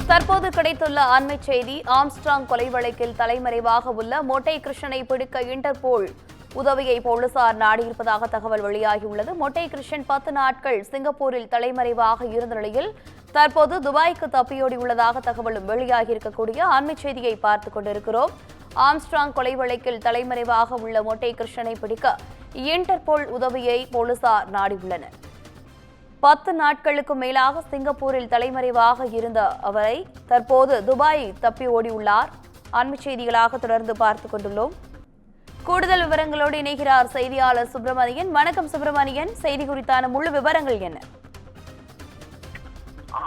தற்போது கிடைத்துள்ள அண்மை செய்தி. ஆம்ஸ்ட்ராங் கொலை வழக்கில் தலைமறைவாக உள்ள மொட்டை கிருஷ்ணனை பிடிக்க இன்டர்போல் உதவியை போலீசார் நாடியிருப்பதாக தகவல் வெளியாகியுள்ளது. மொட்டை கிருஷ்ணன் 10 நாட்கள் சிங்கப்பூரில் தலைமறைவாக இருந்த நிலையில் தற்போது துபாய்க்கு தப்பியோடியுள்ளதாக தகவலும் வெளியாகியிருக்கக்கூடிய அண்மை செய்தியை பார்த்துக் கொண்டிருக்கிறோம். ஆம்ஸ்ட்ராங் கொலை வழக்கில் தலைமறைவாக உள்ள மொட்டை கிருஷ்ணனை பிடிக்க இன்டர்போல் உதவியை போலீசார் நாடியுள்ளனர். 10 நாட்களுக்கு மேலாக சிங்கப்பூரில் தலைமறைவாக இருந்த அவரை தற்போது துபாய் தப்பி ஓடியுள்ளார். அண்மை செய்திகளாக தொடர்ந்து பார்த்துக் கொண்டுள்ளோம். கூடுதல் விவரங்களோடு இணைகிறார் செய்தியாளர் சுப்பிரமணியன். வணக்கம் சுப்பிரமணியன், செய்தி குறித்தான முழு விவரங்கள் என்ன?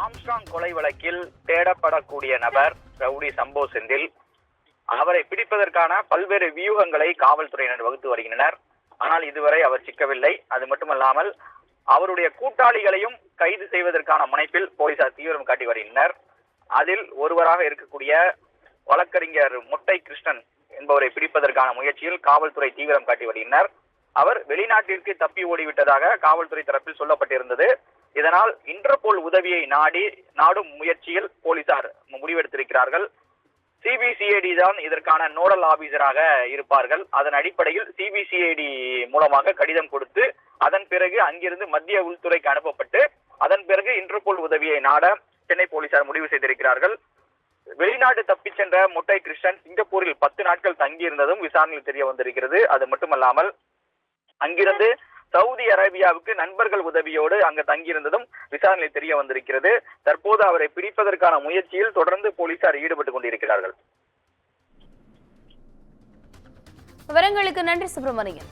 ஆம்ஸ்ட்ராங் கொலை வழக்கில் தேடப்படக்கூடிய நபர் ரவுடி சம்போ செந்தில். அவரை பிடிப்பதற்கான பல்வேறு வியூகங்களை காவல்துறையினர் வகுத்து வருகின்றனர். ஆனால் இதுவரை அவர் சிக்கவில்லை. அது மட்டுமல்லாமல் அவருடைய கூட்டாளிகளையும் கைது செய்வதற்கான முனைப்பில் போலீசார் தீவிரம் காட்டி வருகின்றனர். அதில் ஒருவராக இருக்கக்கூடிய வழக்கறிஞர் மொட்டை கிருஷ்ணன் என்பவரை பிடிப்பதற்கான முயற்சியில் காவல்துறை தீவிரம் காட்டி வருகின்றனர். அவர் வெளிநாட்டிற்கு தப்பி ஓடிவிட்டதாக காவல்துறை தரப்பில் சொல்லப்பட்டிருந்தது. இதனால் இன்டர்போல் உதவியை நாடும் முயற்சியில் போலீசார் முடிவெடுத்திருக்கிறார்கள். சிபிசிஐடி தான் இதற்கான நோடல் ஆபீசராக இருப்பார்கள். அதன் அடிப்படையில் சிபிசிஐடி மூலமாக கடிதம் கொடுத்து அதன் பிறகு அங்கிருந்து மத்திய உள்துறைக்கு அனுப்பப்பட்டு அதன் பிறகு இன்டர்போல் உதவியை நாட சென்னை போலீசார் முடிவு செய்திருக்கிறார்கள். வெளிநாடு தப்பிச் சென்ற மொட்டை கிருஷ்ணன் சிங்கப்பூரில் 10 நாட்கள் தங்கியிருந்ததும் விசாரணையில் தெரிய வந்திருக்கிறது. அது மட்டுமல்லாமல் அங்கிருந்து சவுதி அரேபியாவுக்கு நண்பர்கள் உதவியோடு அங்கு தங்கியிருந்ததும் விசாரணையில் தெரிய வந்திருக்கிறது. தற்போது அவரை பிடிப்பதற்கான முயற்சியில் தொடர்ந்து போலீசார் ஈடுபட்டுக் கொண்டிருக்கிறார்கள். விவரங்களுக்கு நன்றி சுப்பிரமணியன்.